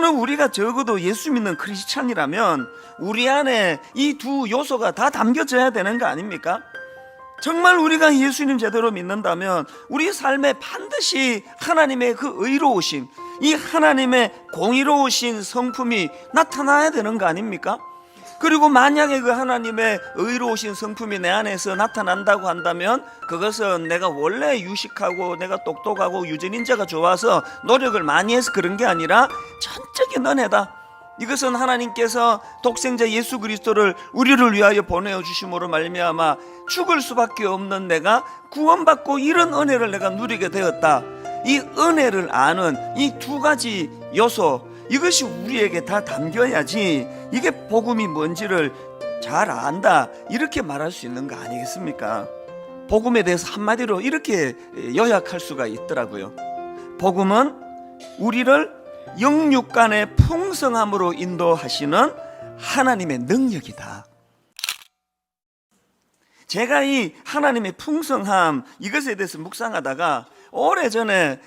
여러분, 우리가 적어도 예수 믿는 크리스찬이라면 우리 안에 이 두 요소가 다 담겨져야 되는 거 아닙니까? 정말 우리가 예수님 제대로 믿는다면 우리 삶에 반드시 하나님의 그 의로우심, 이 하나님의 공의로우신 성품이 나타나야 되는 거 아닙니까? 그리고 만약에 그 하나님의 의로우신 성품이 내 안에서 나타난다고 한다면 그것은 내가 원래 유식하고 내가 똑똑하고 유전인자가 좋아서 노력을 많이 해서 그런 게 아니라 전적인 은혜다. 이것은 하나님께서 독생자 예수 그리스도를 우리를 위하여 보내어 주심으로 말미암아 죽을 수밖에 없는 내가 구원받고 이런 은혜를 내가 누리게 되었다. 이 은혜를 아는 이 두 가지 요소, 이것이 우리에게 다 담겨야지 이게 복음이 뭔지를 잘 안다, 이렇게 말할 수 있는 거 아니겠습니까? 복음에 대해서 한마디로 이렇게 요약할 수가 있더라고요. 복음은 우리를 영육간의 풍성함으로 인도하시는 하나님의 능력이다. 제가 이 하나님의 풍성함, 이것에 대해서 묵상하다가 오래전에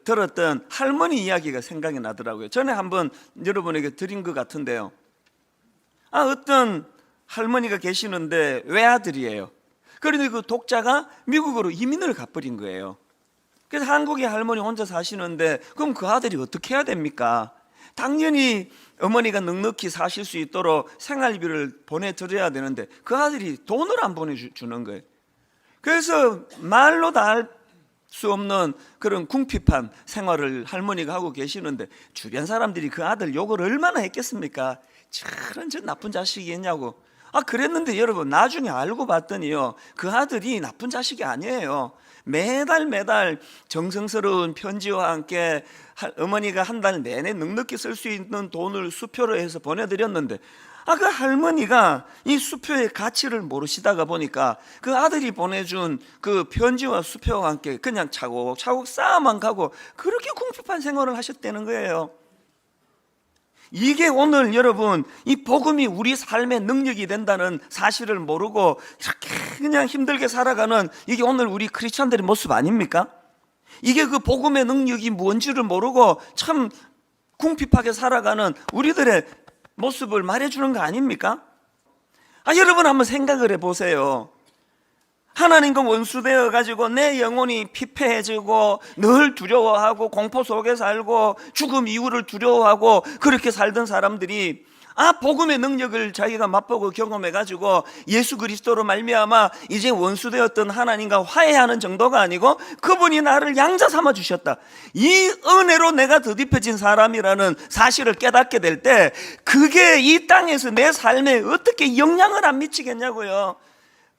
들었던 할머니 이야기가 생각이 나더라고요. 전에 한번 여러분에게 드린 것 같은데요. 어떤 할머니가 계시는데 외아들이에요. 그런데 그 독자가 미국으로 이민을 가버린 거예요. 그래서 한국에 할머니 혼자 사시는데 그럼 그 아들이 어떻게 해야 됩니까? 당연히 어머니가 넉넉히 사실 수 있도록 생활비를 보내드려야 되는데 그 아들이 돈을 안 보내주는 거예요. 그래서 말로 다 할 수 없는 그런 궁핍한 생활을 할머니가 하고 계시는데 주변 사람들이 그 아들 욕을 얼마나 했겠습니까? 저런 나쁜 자식이겠냐고. 그랬는데 여러분, 나중에 알고 봤더니요, 그 아들이 나쁜 자식이 아니에요. 매달 정성스러운 편지와 함께 어머니가 한 달 내내 넉넉히 쓸 수 있는 돈을 수표로 해서 보내드렸는데 그 할머니가 이 수표의 가치를 모르시다가 보니까 그 아들이 보내준 그 편지와 수표와 함께 그냥 차곡차곡 쌓아만 가고 그렇게 궁핍한 생활을 하셨다는 거예요. 이게 오늘 여러분, 이 복음이 우리 삶의 능력이 된다는 사실을 모르고 이렇게 그냥 힘들게 살아가는, 이게 오늘 우리 크리스찬들의 모습 아닙니까? 이게 그 복음의 능력이 뭔지를 모르고 참 궁핍하게 살아가는 우리들의 모습을 말해주는 거 아닙니까? 여러분 한번 생각을 해보세요. 하나님과 원수되어 가지고 내 영혼이 피폐해지고 늘 두려워하고 공포 속에 살고 죽음 이후를 두려워하고 그렇게 살던 사람들이 복음의 능력을 자기가 맛보고 경험해 가지고 예수 그리스도로 말미암아 이제 원수되었던 하나님과 화해하는 정도가 아니고 그분이 나를 양자 삼아 주셨다, 이 은혜로 내가 더딥혀진 사람이라는 사실을 깨닫게 될 때 그게 이 땅에서 내 삶에 어떻게 영향을 안 미치겠냐고요.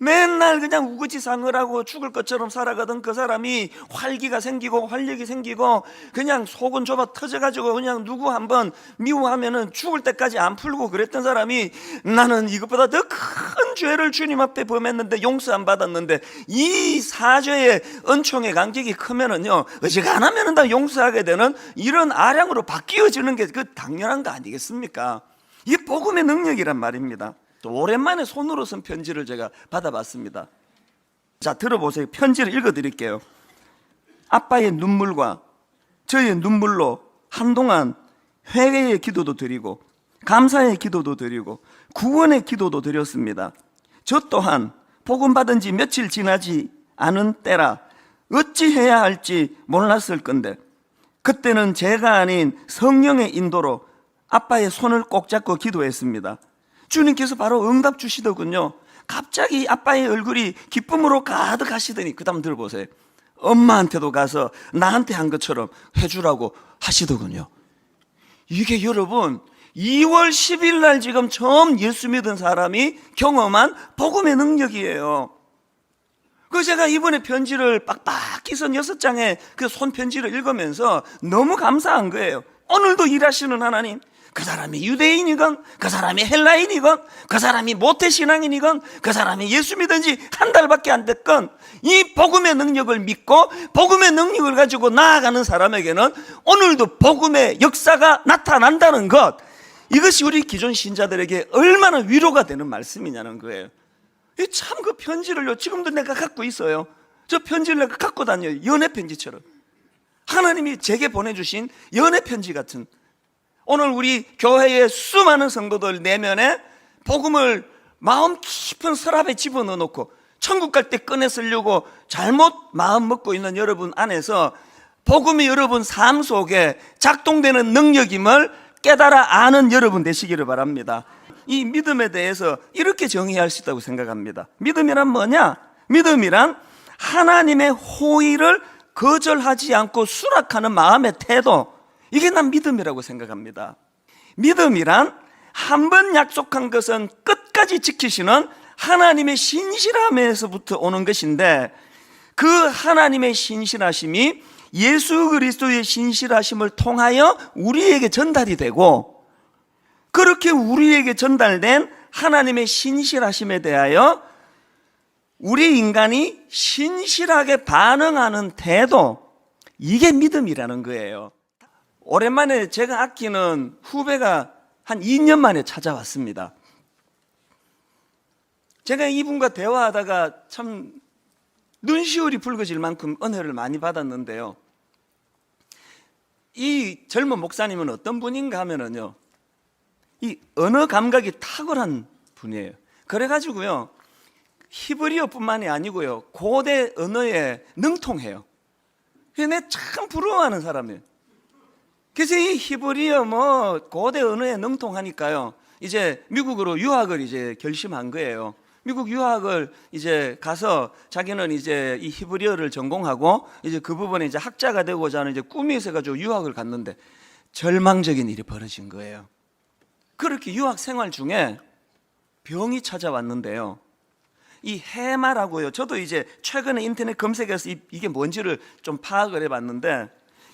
맨날 그냥 우거지상을 하고 죽을 것처럼 살아가던 그 사람이 활기가 생기고 활력이 생기고 그냥 속은 좁아 터져가지고 그냥 누구 한번 미워하면은 죽을 때까지 안 풀고 그랬던 사람이 나는 이것보다 더 큰 죄를 주님 앞에 범했는데 용서 안 받았는데 이 사죄의 은총의 간격이 크면은요, 어지간하면은 다 용서하게 되는 이런 아량으로 바뀌어지는 게 그 당연한 거 아니겠습니까? 이게 복음의 능력이란 말입니다. 또 오랜만에 손으로 쓴 편지를 제가 받아봤습니다. 자, 들어보세요. 편지를 읽어드릴게요. 아빠의 눈물과 저의 눈물로 한동안 회개의 기도도 드리고 감사의 기도도 드리고 구원의 기도도 드렸습니다. 저 또한 복음 받은 지 며칠 지나지 않은 때라 어찌해야 할지 몰랐을 건데 그때는 제가 아닌 성령의 인도로 아빠의 손을 꼭 잡고 기도했습니다. 주님께서 바로 응답 주시더군요. 갑자기 아빠의 얼굴이 기쁨으로 가득하시더니 그 다음 들어보세요. 엄마한테도 가서 나한테 한 것처럼 해주라고 하시더군요. 이게 여러분 2월 10일 날 지금 처음 예수 믿은 사람이 경험한 복음의 능력이에요. 그 제가 이번에 편지를 빡빡히 쓴 6장의 그 손편지를 읽으면서 너무 감사한 거예요. 오늘도 일하시는 하나님, 그 사람이 유대인이건 그 사람이 헬라인이건 그 사람이 모태신앙인이건 그 사람이 예수 믿은 지 한 달밖에 안 됐건 이 복음의 능력을 믿고 복음의 능력을 가지고 나아가는 사람에게는 오늘도 복음의 역사가 나타난다는 것, 이것이 우리 기존 신자들에게 얼마나 위로가 되는 말씀이냐는 거예요. 참 그 편지를요, 지금도 내가 갖고 있어요. 저 편지를 내가 갖고 다녀요. 연애 편지처럼 하나님이 제게 보내주신 연애 편지 같은. 오늘 우리 교회의 수많은 성도들 내면에 복음을 마음 깊은 서랍에 집어넣어 놓고 천국 갈 때 꺼내 쓰려고 잘못 마음 먹고 있는 여러분 안에서 복음이 여러분 삶 속에 작동되는 능력임을 깨달아 아는 여러분 되시기를 바랍니다. 이 믿음에 대해서 이렇게 정의할 수 있다고 생각합니다. 믿음이란 뭐냐? 믿음이란 하나님의 호의를 거절하지 않고 수락하는 마음의 태도, 이게 난 믿음이라고 생각합니다. 믿음이란 한 번 약속한 것은 끝까지 지키시는 하나님의 신실함에서부터 오는 것인데, 그 하나님의 신실하심이 예수 그리스도의 신실하심을 통하여 우리에게 전달이 되고, 그렇게 우리에게 전달된 하나님의 신실하심에 대하여 우리 인간이 신실하게 반응하는 태도, 이게 믿음이라는 거예요. 오랜만에 제가 아끼는 후배가 한 2년 만에 찾아왔습니다. 제가 이분과 대화하다가 참 눈시울이 붉어질 만큼 은혜를 많이 받았는데요, 이 젊은 목사님은 어떤 분인가 하면은요, 이 언어 감각이 탁월한 분이에요. 그래가지고요, 히브리어뿐만이 아니고요, 고대 언어에 능통해요. 내가 참 부러워하는 사람이에요. 그래서 이 히브리어 고대 언어에 능통하니까요, 이제 미국으로 유학을 이제 결심한 거예요. 미국 유학을 이제 가서 자기는 이제 이 히브리어를 전공하고 이제 그 부분에 이제 학자가 되고자 하는 이제 꿈이 있어가지고 유학을 갔는데 절망적인 일이 벌어진 거예요. 그렇게 유학 생활 중에 병이 찾아왔는데요, 이 해마라고요. 저도 이제 최근에 인터넷 검색해서 이게 뭔지를 좀 파악을 해봤는데,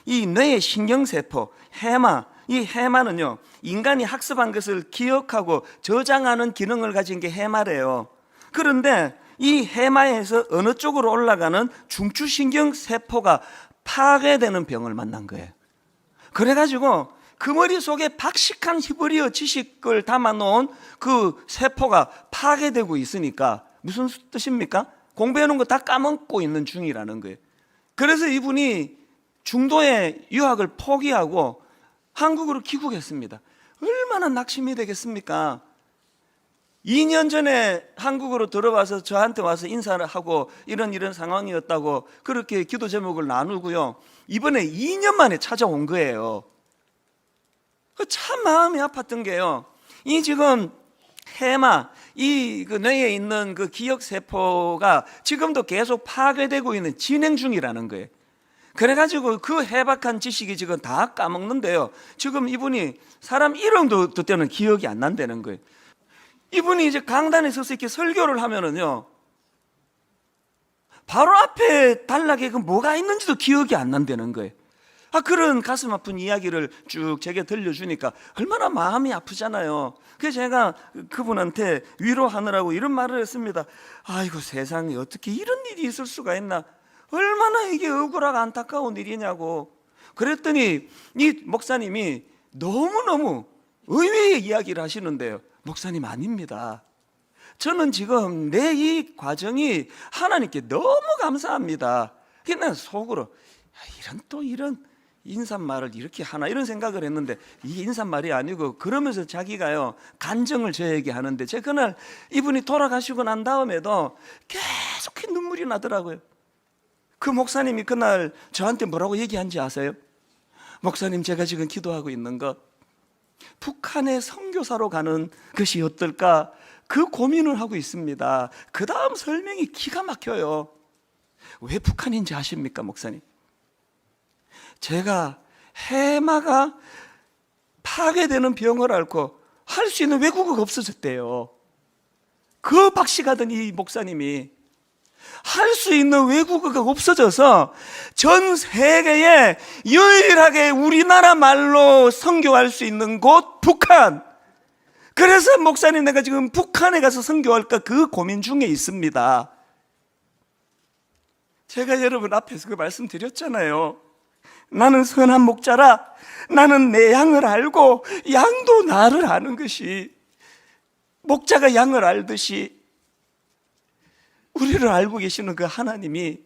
이 뇌의 신경세포 해마, 이 해마는요, 인간이 학습한 것을 기억하고 저장하는 기능을 가진 게 해마래요. 그런데 이 해마에서 어느 쪽으로 올라가는 중추신경세포가 파괴되는 병을 만난 거예요. 그래가지고 그 머릿속에 박식한 히브리어 지식을 담아놓은 그 세포가 파괴되고 있으니까, 무슨 뜻입니까? 공부해놓은 거 다 까먹고 있는 중이라는 거예요. 그래서 이분이 중도에 유학을 포기하고 한국으로 귀국했습니다. 얼마나 낙심이 되겠습니까? 2년 전에 한국으로 들어와서 저한테 와서 인사를 하고 이런 상황이었다고 그렇게 기도 제목을 나누고요, 이번에 2년 만에 찾아온 거예요. 참 마음이 아팠던 게요, 이 지금 해마, 그 뇌에 있는 그 기억세포가 지금도 계속 파괴되고 있는 진행 중이라는 거예요. 그래가지고 그 해박한 지식이 지금 다 까먹는데요, 지금 이분이 사람 이름도 그때는 기억이 안 난다는 거예요. 이분이 이제 강단에 서서 이렇게 설교를 하면은요, 바로 앞에 단락에 그 뭐가 있는지도 기억이 안 난다는 거예요. 그런 가슴 아픈 이야기를 쭉 제게 들려주니까 얼마나 마음이 아프잖아요. 그래서 제가 그분한테 위로하느라고 이런 말을 했습니다. 아이고, 세상에 어떻게 이런 일이 있을 수가 있나, 얼마나 이게 억울하고 안타까운 일이냐고. 그랬더니 이 목사님이 너무너무 의외의 이야기를 하시는데요, 목사님 아닙니다, 저는 지금 내 이 과정이 하나님께 너무 감사합니다. 그냥 속으로 이런 인사말을 이렇게 하나, 이런 생각을 했는데 이게 인사말이 아니고, 그러면서 자기가요 간증을 저에게 하는데, 제가 그날 이분이 돌아가시고 난 다음에도 계속 눈물이 나더라고요. 그 목사님이 그날 저한테 뭐라고 얘기한지 아세요? 목사님, 제가 지금 기도하고 있는 것, 북한에 선교사로 가는 것이 어떨까, 그 고민을 하고 있습니다. 그 다음 설명이 기가 막혀요. 왜 북한인지 아십니까, 목사님? 제가 해마가 파괴되는 병을 앓고 할 수 있는 외국어가 없어졌대요. 그 박식하던 이 목사님이 할 수 있는 외국어가 없어져서 전 세계에 유일하게 우리나라 말로 선교할 수 있는 곳 북한. 그래서 목사님, 내가 지금 북한에 가서 선교할까 그 고민 중에 있습니다. 제가 여러분 앞에서 그 말씀 드렸잖아요. 나는 선한 목자라, 나는 내 양을 알고 양도 나를 아는 것이, 목자가 양을 알듯이 우리를 알고 계시는 그 하나님이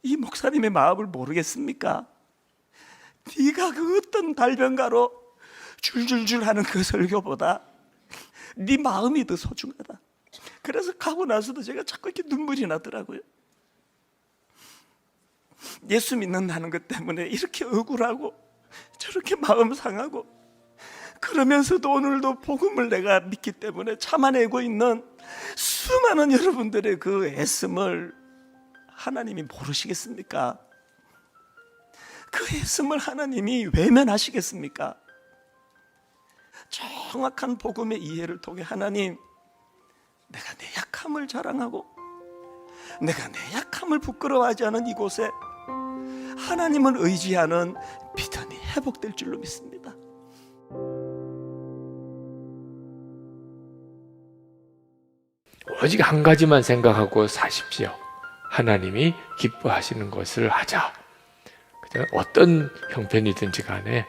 이 목사님의 마음을 모르겠습니까? 네가 그 어떤 달변가로 줄줄줄 하는 그 설교보다 네 마음이 더 소중하다. 그래서 가고 나서도 제가 자꾸 이렇게 눈물이 나더라고요. 예수 믿는다는 것 때문에 이렇게 억울하고 저렇게 마음 상하고, 그러면서도 오늘도 복음을 내가 믿기 때문에 참아내고 있는 수많은 여러분들의 그 애씀을 하나님이 모르시겠습니까? 그 애씀을 하나님이 외면하시겠습니까? 정확한 복음의 이해를 통해 하나님, 내가 내 약함을 자랑하고 내가 내 약함을 부끄러워하지 않은 이곳에 하나님을 의지하는 믿음이 회복될 줄로 믿습니다. 오직 한 가지만 생각하고 사십시오. 하나님이 기뻐하시는 것을 하자. 어떤 형편이든지 간에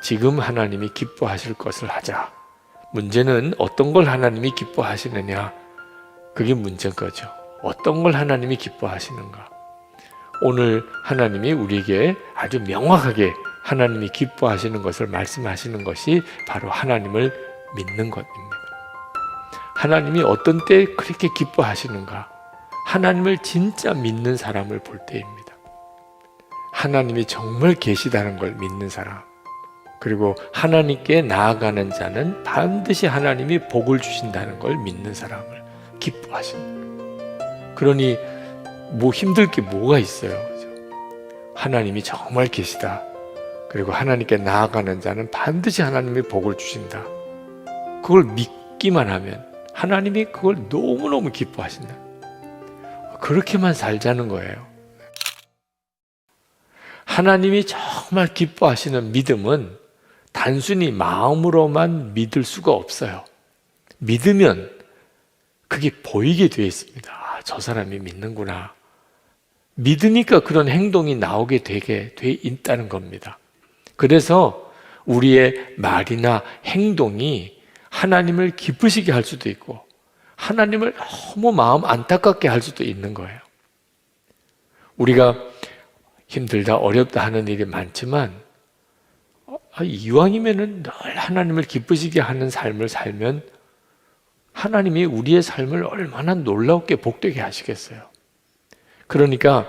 지금 하나님이 기뻐하실 것을 하자. 문제는 어떤 걸 하나님이 기뻐하시느냐, 그게 문제인 거죠. 어떤 걸 하나님이 기뻐하시는가. 오늘 하나님이 우리에게 아주 명확하게 하나님이 기뻐하시는 것을 말씀하시는 것이 바로 하나님을 믿는 것입니다. 하나님이 어떤 때 그렇게 기뻐하시는가? 하나님을 진짜 믿는 사람을 볼 때입니다. 하나님이 정말 계시다는 걸 믿는 사람, 그리고 하나님께 나아가는 자는 반드시 하나님이 복을 주신다는 걸 믿는 사람을 기뻐하십니다. 그러니 뭐 힘들 게 뭐가 있어요? 그죠? 하나님이 정말 계시다. 그리고 하나님께 나아가는 자는 반드시 하나님이 복을 주신다. 그걸 믿기만 하면 하나님이 그걸 너무너무 기뻐하신다. 그렇게만 살자는 거예요. 하나님이 정말 기뻐하시는 믿음은 단순히 마음으로만 믿을 수가 없어요. 믿으면 그게 보이게 되어 있습니다. 아, 저 사람이 믿는구나. 믿으니까 그런 행동이 나오게 되게 돼 있다는 겁니다. 그래서 우리의 말이나 행동이 하나님을 기쁘시게 할 수도 있고 하나님을 너무 마음 안타깝게 할 수도 있는 거예요. 우리가 힘들다 어렵다 하는 일이 많지만 이왕이면은 늘 하나님을 기쁘시게 하는 삶을 살면 하나님이 우리의 삶을 얼마나 놀랍게 복되게 하시겠어요. 그러니까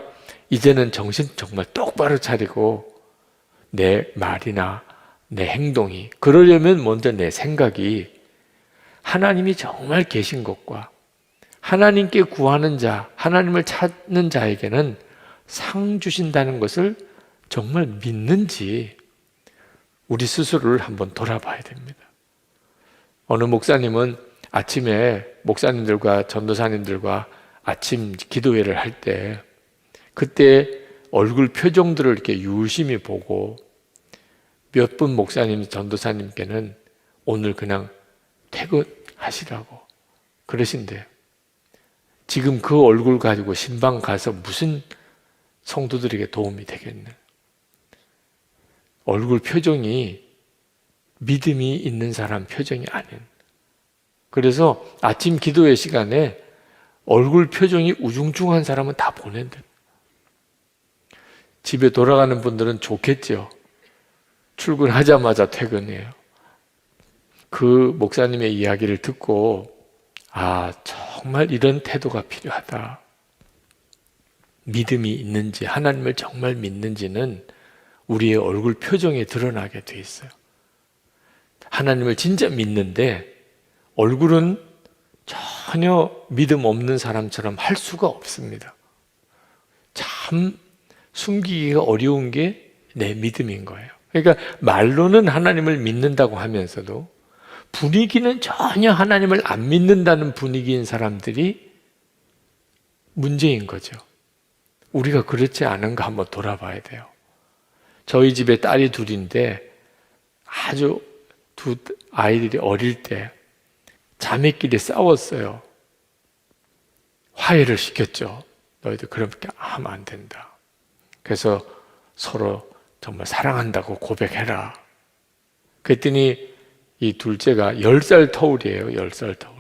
이제는 정신 정말 똑바로 차리고 내 말이나 내 행동이, 그러려면 먼저 내 생각이 하나님이 정말 계신 것과 하나님께 구하는 자, 하나님을 찾는 자에게는 상 주신다는 것을 정말 믿는지 우리 스스로를 한번 돌아봐야 됩니다. 어느 목사님은 아침에 목사님들과 전도사님들과 아침 기도회를 할 때 그때 얼굴 표정들을 이렇게 유심히 보고 몇 분 목사님, 전도사님께는 오늘 그냥 퇴근하시라고 그러신대요. 지금 그 얼굴 가지고 신방 가서 무슨 성도들에게 도움이 되겠네. 얼굴 표정이 믿음이 있는 사람 표정이 아닌. 그래서 아침 기도회 시간에 얼굴 표정이 우중충한 사람은 다 보낸대. 집에 돌아가는 분들은 좋겠죠. 출근하자마자 퇴근해요. 그 목사님의 이야기를 듣고 아, 정말 이런 태도가 필요하다. 믿음이 있는지, 하나님을 정말 믿는지는 우리의 얼굴 표정에 드러나게 돼 있어요. 하나님을 진짜 믿는데 얼굴은 전혀 믿음 없는 사람처럼 할 수가 없습니다. 참 숨기기가 어려운 게 내 믿음인 거예요. 그러니까 말로는 하나님을 믿는다고 하면서도 분위기는 전혀 하나님을 안 믿는다는 분위기인 사람들이 문제인 거죠. 우리가 그렇지 않은가 한번 돌아봐야 돼요. 저희 집에 딸이 둘인데 아주 두 아이들이 어릴 때 자매끼리 싸웠어요. 화해를 시켰죠. 너희들 그렇게 하면 안 된다. 그래서 서로 정말 사랑한다고 고백해라. 그랬더니 이 둘째가 10살 터울이에요. 10살 터울.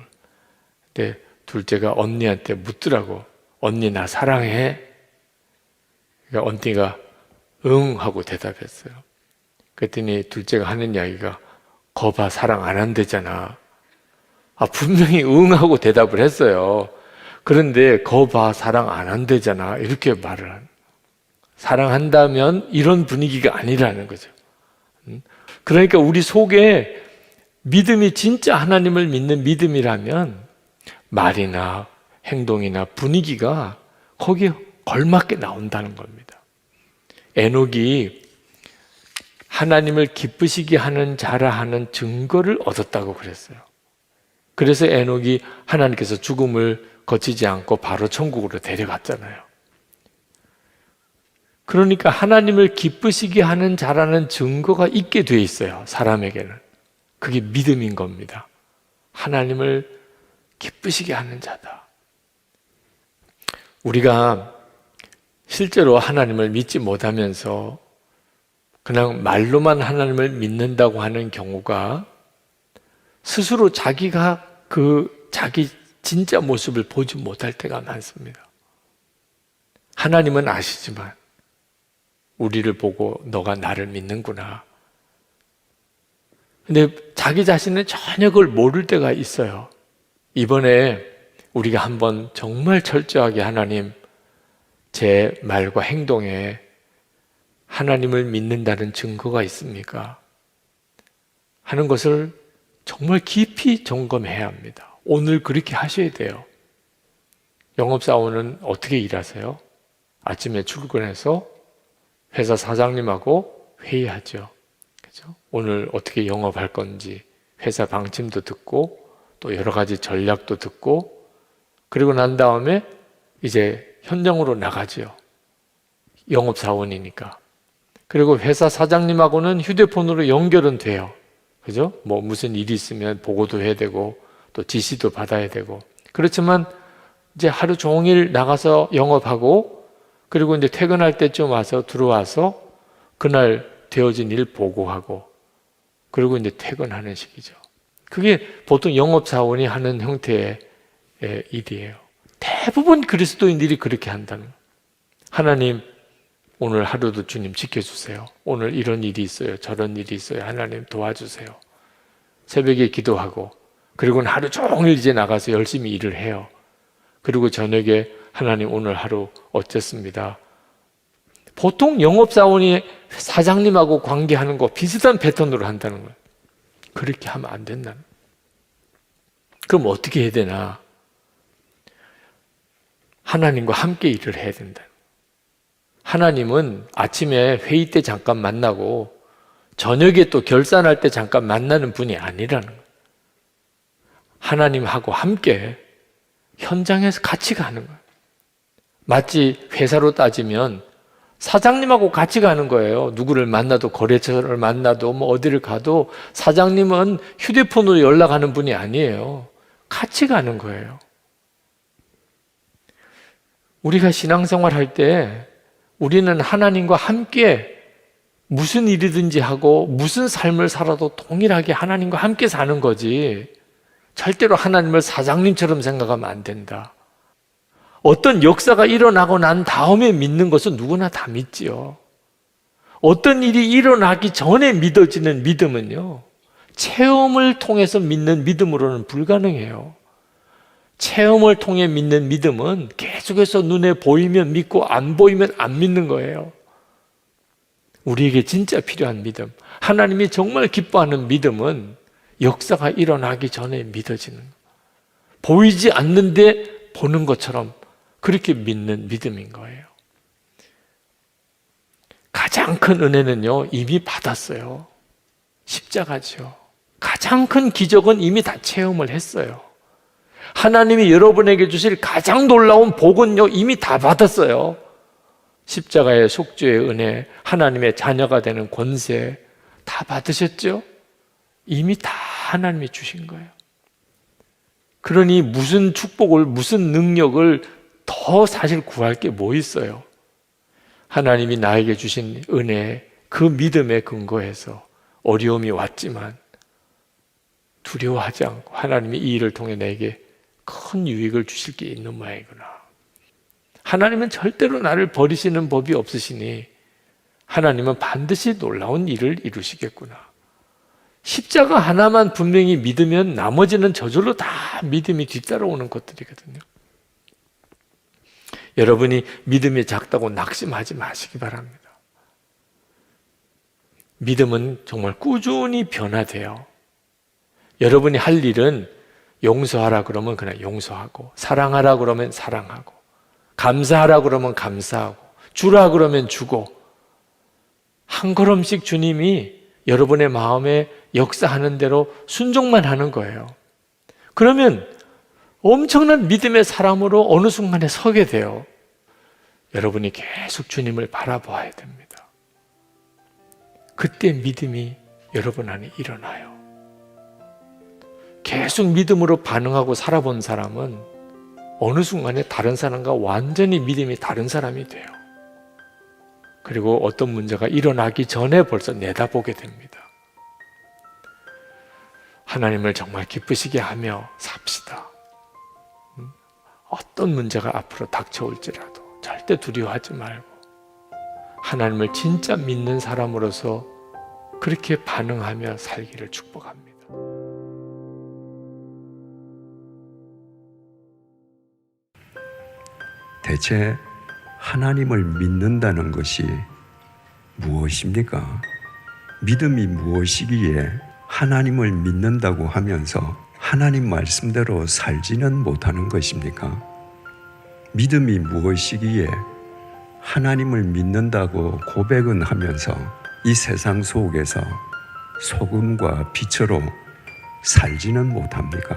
근데 둘째가 언니한테 묻더라고. 언니 나 사랑해? 그러니까 언니가 응 하고 대답했어요. 그랬더니 둘째가 하는 이야기가 거봐 사랑 안 한대잖아. 분명히 응하고 대답을 했어요. 그런데 거봐 사랑 안 한대잖아. 이렇게 말을 한. 사랑한다면 이런 분위기가 아니라는 거죠. 그러니까 우리 속에 믿음이 진짜 하나님을 믿는 믿음이라면 말이나 행동이나 분위기가 거기에 걸맞게 나온다는 겁니다. 에녹이 하나님을 기쁘시게 하는 자라 하는 증거를 얻었다고 그랬어요. 그래서 에녹이 하나님께서 죽음을 거치지 않고 바로 천국으로 데려갔잖아요. 그러니까 하나님을 기쁘시게 하는 자라는 증거가 있게 돼 있어요. 사람에게는. 그게 믿음인 겁니다. 하나님을 기쁘시게 하는 자다. 우리가 실제로 하나님을 믿지 못하면서 그냥 말로만 하나님을 믿는다고 하는 경우가 스스로 자기가 자기 진짜 모습을 보지 못할 때가 많습니다. 하나님은 아시지만 우리를 보고 너가 나를 믿는구나. 근데 자기 자신은 전혀 그걸 모를 때가 있어요. 이번에 우리가 한번 정말 철저하게 하나님, 제 말과 행동에 하나님을 믿는다는 증거가 있습니까? 하는 것을 정말 깊이 점검해야 합니다. 오늘 그렇게 하셔야 돼요. 영업사원은 어떻게 일하세요? 아침에 출근해서 회사 사장님하고 회의하죠. 그죠? 오늘 어떻게 영업할 건지 회사 방침도 듣고 또 여러 가지 전략도 듣고 그리고 난 다음에 이제 현장으로 나가죠. 영업사원이니까. 그리고 회사 사장님하고는 휴대폰으로 연결은 돼요. 그죠? 뭐 무슨 일이 있으면 보고도 해야 되고 또 지시도 받아야 되고. 그렇지만 이제 하루 종일 나가서 영업하고 그리고 이제 퇴근할 때쯤 와서 들어와서 그날 되어진 일 보고하고 그리고 이제 퇴근하는 식이죠. 그게 보통 영업사원이 하는 형태의 일이에요. 대부분 그리스도인들이 그렇게 한다는 거예요. 하나님, 오늘 하루도 주님 지켜주세요. 오늘 이런 일이 있어요. 저런 일이 있어요. 하나님 도와주세요. 새벽에 기도하고 그리고는 하루 종일 이제 나가서 열심히 일을 해요. 그리고 저녁에 하나님 오늘 하루 어쨌습니다. 보통 영업사원이 사장님하고 관계하는 거 비슷한 패턴으로 한다는 거예요. 그렇게 하면 안 된다는 거예요. 그럼 어떻게 해야 되나? 하나님과 함께 일을 해야 된다. 하나님은 아침에 회의 때 잠깐 만나고 저녁에 또 결산할 때 잠깐 만나는 분이 아니라는 거예요. 하나님하고 함께 현장에서 같이 가는 거예요. 마치 회사로 따지면 사장님하고 같이 가는 거예요. 누구를 만나도 거래처를 만나도 뭐 어디를 가도 사장님은 휴대폰으로 연락하는 분이 아니에요. 같이 가는 거예요. 우리가 신앙생활 할 때 우리는 하나님과 함께 무슨 일이든지 하고 무슨 삶을 살아도 동일하게 하나님과 함께 사는 거지 절대로 하나님을 사장님처럼 생각하면 안 된다. 어떤 역사가 일어나고 난 다음에 믿는 것은 누구나 다 믿지요. 어떤 일이 일어나기 전에 믿어지는 믿음은요, 체험을 통해서 믿는 믿음으로는 불가능해요. 체험을 통해 믿는 믿음은 계속해서 눈에 보이면 믿고 안 보이면 안 믿는 거예요. 우리에게 진짜 필요한 믿음, 하나님이 정말 기뻐하는 믿음은 역사가 일어나기 전에 믿어지는 거예요. 보이지 않는데 보는 것처럼 그렇게 믿는 믿음인 거예요. 가장 큰 은혜는요, 이미 받았어요. 십자가죠. 가장 큰 기적은 이미 다 체험을 했어요. 하나님이 여러분에게 주실 가장 놀라운 복은요, 이미 다 받았어요. 십자가의 속죄의 은혜, 하나님의 자녀가 되는 권세 다 받으셨죠? 이미 다 하나님이 주신 거예요. 그러니 무슨 축복을, 무슨 능력을 더 사실 구할 게 뭐 있어요? 하나님이 나에게 주신 은혜, 그 믿음에 근거해서 어려움이 왔지만 두려워하지 않고 하나님이 이 일을 통해 내게 큰 유익을 주실 게 있는 모양이구나. 하나님은 절대로 나를 버리시는 법이 없으시니 하나님은 반드시 놀라운 일을 이루시겠구나. 십자가 하나만 분명히 믿으면 나머지는 저절로 다 믿음이 뒤따라오는 것들이거든요. 여러분이 믿음이 작다고 낙심하지 마시기 바랍니다. 믿음은 정말 꾸준히 변화돼요. 여러분이 할 일은 용서하라 그러면 그냥 용서하고, 사랑하라 그러면 사랑하고, 감사하라 그러면 감사하고, 주라 그러면 주고, 한 걸음씩 주님이 여러분의 마음에 역사하는 대로 순종만 하는 거예요. 그러면 엄청난 믿음의 사람으로 어느 순간에 서게 돼요. 여러분이 계속 주님을 바라보아야 됩니다. 그때 믿음이 여러분 안에 일어나요. 계속 믿음으로 반응하고 살아본 사람은 어느 순간에 다른 사람과 완전히 믿음이 다른 사람이 돼요. 그리고 어떤 문제가 일어나기 전에 벌써 내다보게 됩니다. 하나님을 정말 기쁘시게 하며 삽시다. 어떤 문제가 앞으로 닥쳐올지라도 절대 두려워하지 말고 하나님을 진짜 믿는 사람으로서 그렇게 반응하며 살기를 축복합니다. 대체 하나님을 믿는다는 것이 무엇입니까? 믿음이 무엇이기에 하나님을 믿는다고 하면서 하나님 말씀대로 살지는 못하는 것입니까? 믿음이 무엇이기에 하나님을 믿는다고 고백은 하면서 이 세상 속에서 소금과 빛으로 살지는 못합니까?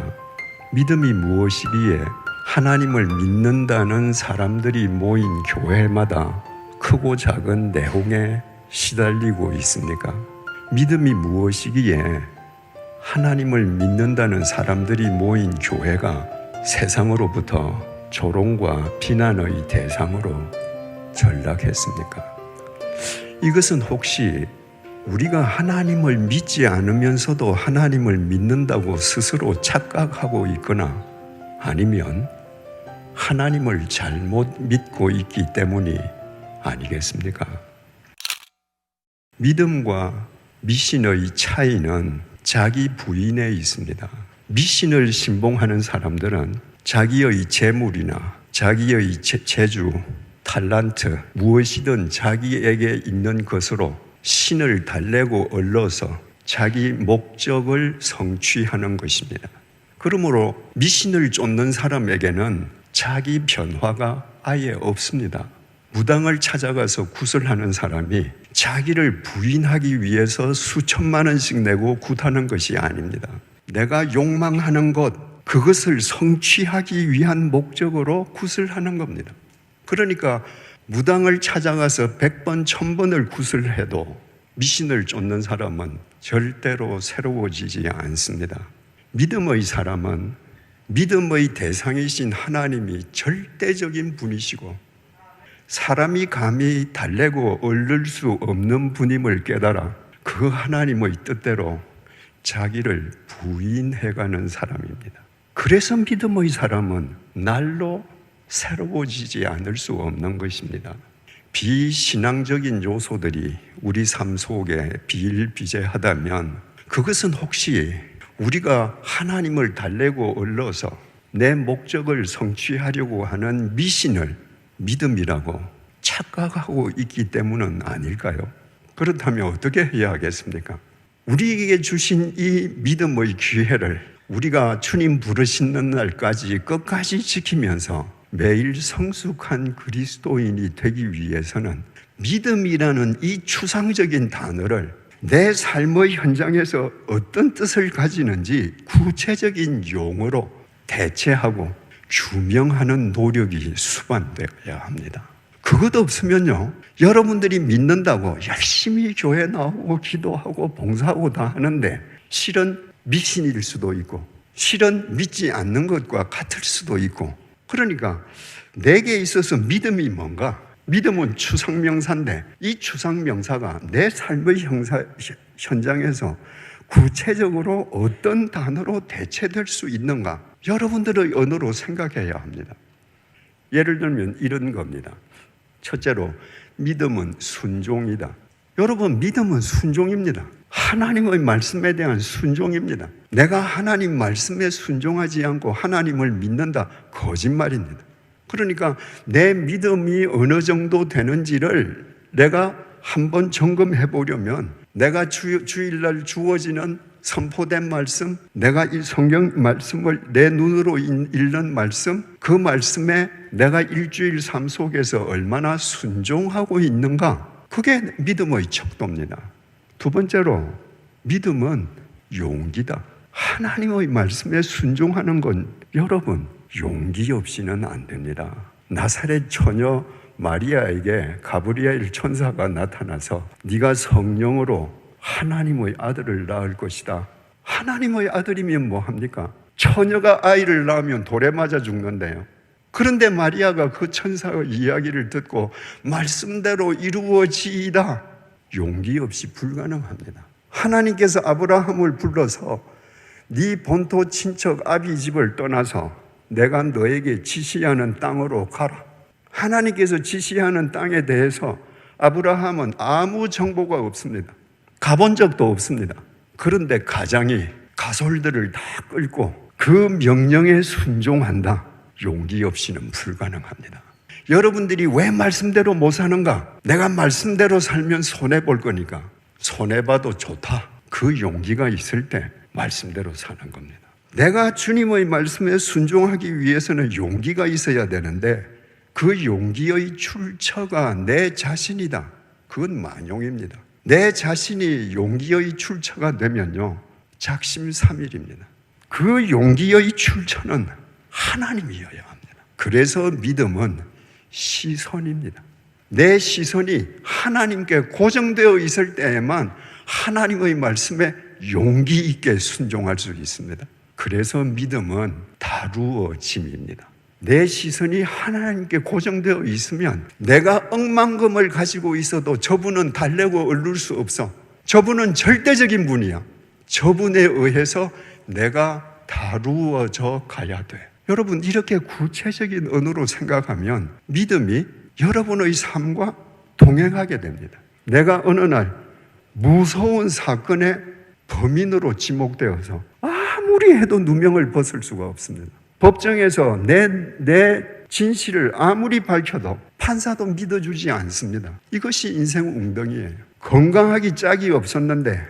믿음이 무엇이기에 하나님을 믿는다는 사람들이 모인 교회마다 크고 작은 내홍에 시달리고 있습니까? 믿음이 무엇이기에 하나님을 믿는다는 사람들이 모인 교회가 세상으로부터 조롱과 비난의 대상으로 전락했습니까? 이것은 혹시 우리가 하나님을 믿지 않으면서도 하나님을 믿는다고 스스로 착각하고 있거나 아니면 하나님을 잘못 믿고 있기 때문이 아니겠습니까? 믿음과 미신의 차이는 자기 부인에 있습니다. 미신을 신봉하는 사람들은 자기의 재물이나 자기의 재주, 탤런트, 무엇이든 자기에게 있는 것으로 신을 달래고 얼러서 자기 목적을 성취하는 것입니다. 그러므로 미신을 쫓는 사람에게는 자기 변화가 아예 없습니다. 무당을 찾아가서 구슬하는 사람이 자기를 부인하기 위해서 수천만 원씩 내고 굿하는 것이 아닙니다. 내가 욕망하는 것, 그것을 성취하기 위한 목적으로 굿을 하는 겁니다. 그러니까 무당을 찾아가서 100번, 1000번을 굿을 해도 미신을 쫓는 사람은 절대로 새로워지지 않습니다. 믿음의 사람은 믿음의 대상이신 하나님이 절대적인 분이시고 사람이 감히 달래고 얼릴 수 없는 분임을 깨달아 그 하나님의 뜻대로 자기를 부인해가는 사람입니다. 그래서 믿음의 사람은 날로 새로워지지 않을 수 없는 것입니다. 비신앙적인 요소들이 우리 삶 속에 비일비재하다면 그것은 혹시 우리가 하나님을 달래고 얼러서 내 목적을 성취하려고 하는 미신을 믿음이라고 착각하고 있기 때문은 아닐까요? 그렇다면 어떻게 해야 하겠습니까? 우리에게 주신 이 믿음의 기회를 우리가 주님 부르시는 날까지 끝까지 지키면서 매일 성숙한 그리스도인이 되기 위해서는 믿음이라는 이 추상적인 단어를 내 삶의 현장에서 어떤 뜻을 가지는지 구체적인 용어로 대체하고 규명하는 노력이 수반되어야 합니다. 그것 없으면요, 여러분들이 믿는다고 열심히 교회 나오고 기도하고 봉사하고 다 하는데 실은 미신일 수도 있고 실은 믿지 않는 것과 같을 수도 있고, 그러니까 내게 있어서 믿음이 뭔가? 믿음은 추상명사인데 이 추상명사가 내 삶의 현장에서 구체적으로 어떤 단어로 대체될 수 있는가? 여러분들의 언어로 생각해야 합니다. 예를 들면 이런 겁니다. 첫째로, 믿음은 순종이다. 여러분, 믿음은 순종입니다. 하나님의 말씀에 대한 순종입니다. 내가 하나님 말씀에 순종하지 않고 하나님을 믿는다, 거짓말입니다. 그러니까 내 믿음이 어느 정도 되는지를 내가 한번 점검해 보려면 내가 주일날 주어지는 선포된 말씀, 내가 이 성경 말씀을 내 눈으로 읽는 말씀, 그 말씀에 내가 일주일 삶 속에서 얼마나 순종하고 있는가, 그게 믿음의 척도입니다. 두 번째로, 믿음은 용기다. 하나님의 말씀에 순종하는 건 여러분 용기 없이는 안 됩니다. 나사렛 처녀 마리아에게 가브리엘 천사가 나타나서 네가 성령으로 하나님의 아들을 낳을 것이다. 하나님의 아들이면 뭐 합니까? 처녀가 아이를 낳으면 돌에 맞아 죽는데요. 그런데 마리아가 그 천사의 이야기를 듣고 말씀대로 이루어지이다. 용기 없이 불가능합니다. 하나님께서 아브라함을 불러서 네 본토 친척 아비 집을 떠나서 내가 너에게 지시하는 땅으로 가라. 하나님께서 지시하는 땅에 대해서 아브라함은 아무 정보가 없습니다. 가본 적도 없습니다. 그런데 가장이 가솔들을 다 끌고 그 명령에 순종한다. 용기 없이는 불가능합니다. 여러분들이 왜 말씀대로 못 사는가? 내가 말씀대로 살면 손해볼 거니까 손해봐도 좋다. 그 용기가 있을 때 말씀대로 사는 겁니다. 내가 주님의 말씀에 순종하기 위해서는 용기가 있어야 되는데 그 용기의 출처가 내 자신이다. 그건 만용입니다. 내 자신이 용기의 출처가 되면요, 작심삼일입니다. 그 용기의 출처는 하나님이어야 합니다. 그래서 믿음은 시선입니다. 내 시선이 하나님께 고정되어 있을 때에만 하나님의 말씀에 용기 있게 순종할 수 있습니다. 그래서 믿음은 다루어짐입니다. 내 시선이 하나님께 고정되어 있으면 내가 억만금을 가지고 있어도 저분은 달래고 얻을 수 없어. 저분은 절대적인 분이야. 저분에 의해서 내가 다루어져 가야 돼. 여러분, 이렇게 구체적인 언어로 생각하면 믿음이 여러분의 삶과 동행하게 됩니다. 내가 어느 날 무서운 사건의 범인으로 지목되어서 아무리 해도 누명을 벗을 수가 없습니다. 법정에서 내 진실을 아무리 밝혀도 판사도 믿어주지 않습니다. 이것이 인생 웅덩이에요. 건강하기 짝이 없었는데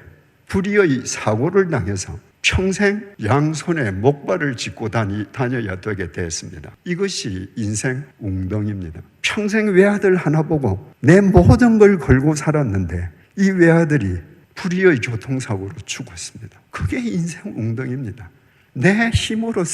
불의의 사고를 당해서 평생 양손에 목발을 짚고 다녀야 되게 됐습니다. 이것이 인생 웅덩이입니다. 평생 외아들 하나 보고 내 모든 걸 걸고 살았는데 이 외아들이 불의의 교통사고로 죽었습니다. 그게 인생 웅덩이입니다. 내 힘으로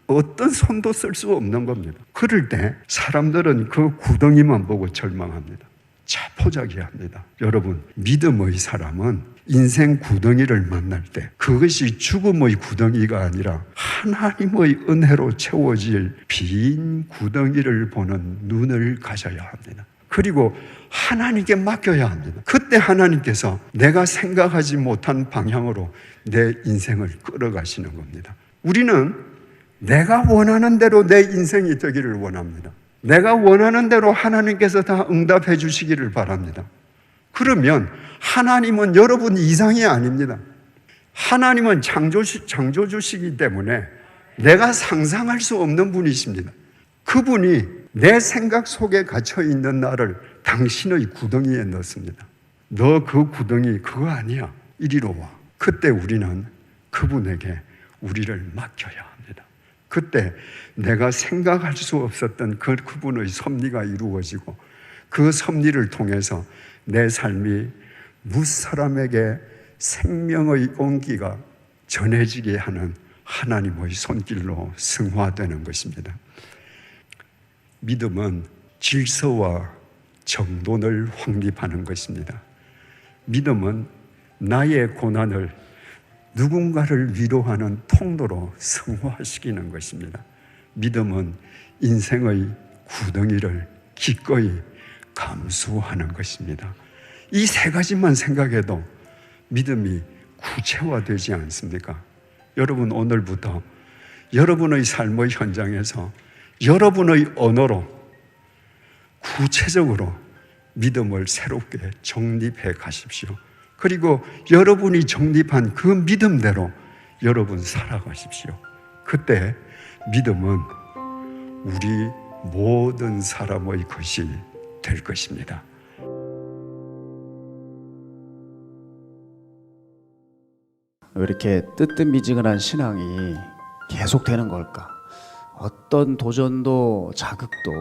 어떤 손도 쓸 수 없는 겁니다. 그럴 때 사람들은 그 구덩이만 보고 절망합니다. 자포자기합니다. 여러분, 믿음의 사람은 인생 구덩이를 만날 때 그것이 죽음의 구덩이가 아니라 하나님의 은혜로 채워질 빈 구덩이를 보는 눈을 가져야 합니다. 그리고 하나님께 맡겨야 합니다. 그때 하나님께서 내가 생각하지 못한 방향으로 내 인생을 끌어가시는 겁니다. 우리는 내가 원하는 대로 내 인생이 되기를 원합니다. 내가 원하는 대로 하나님께서 다 응답해 주시기를 바랍니다. 그러면 하나님은 여러분 이상이 아닙니다. 하나님은 창조주시기 때문에 내가 상상할 수 없는 분이십니다. 그분이 내 생각 속에 갇혀 있는 나를 당신의 구덩이에 넣습니다. 너 그 구덩이 그거 아니야. 이리로 와. 그때 우리는 그분에게 우리를 맡겨야 합니다. 그때 내가 생각할 수 없었던 그분의 섭리가 이루어지고 그 섭리를 통해서 내 삶이 무사람에게 생명의 온기가 전해지게 하는 하나님의 손길로 승화되는 것입니다. 믿음은 질서와 정돈을 확립하는 것입니다. 믿음은 나의 고난을 누군가를 위로하는 통로로 승화시키는 것입니다. 믿음은 인생의 구덩이를 기꺼이 감수하는 것입니다. 이 세 가지만 생각해도 믿음이 구체화되지 않습니까? 여러분, 오늘부터 여러분의 삶의 현장에서 여러분의 언어로 구체적으로 믿음을 새롭게 정립해 가십시오. 그리고 여러분이 정립한 그 믿음대로 여러분 살아가십시오. 그때 믿음은 우리 모든 사람의 것이 될 것입니다. 왜 이렇게 뜨뜻미지근한 신앙이 계속되는 걸까? 어떤 도전도 자극도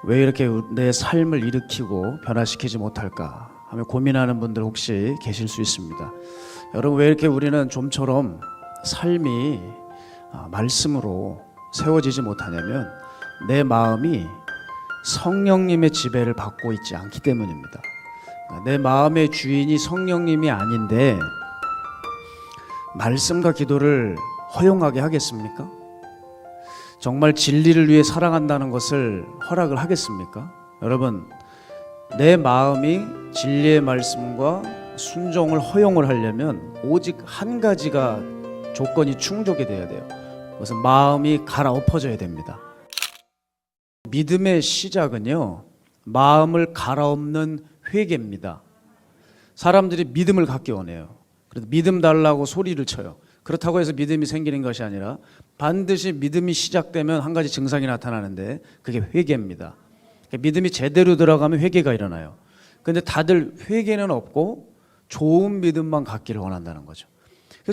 왜 이렇게 내 삶을 일으키고 변화시키지 못할까 하며 고민하는 분들 혹시 계실 수 있습니다. 여러분, 왜 이렇게 우리는 좀처럼 삶이 말씀으로 세워지지 못하냐면 내 마음이 성령님의 지배를 받고 있지 않기 때문입니다. 내 마음의 주인이 성령님이 아닌데 말씀과 기도를 허용하게 하겠습니까? 정말 진리를 위해 살아간다는 것을 허락을 하겠습니까? 여러분, 내 마음이 진리의 말씀과 순종을 허용을 하려면 오직 한 가지가 조건이 충족이 돼야 돼요. 그것은 마음이 갈아엎어져야 됩니다. 믿음의 시작은요, 마음을 갈아엎는 회개입니다. 사람들이 믿음을 갖기 원해요. 그래서 믿음 달라고 소리를 쳐요. 그렇다고 해서 믿음이 생기는 것이 아니라 반드시 믿음이 시작되면 한 가지 증상이 나타나는데 그게 회개입니다. 믿음이 제대로 들어가면 회개가 일어나요. 그런데 다들 회개는 없고 좋은 믿음만 갖기를 원한다는 거죠.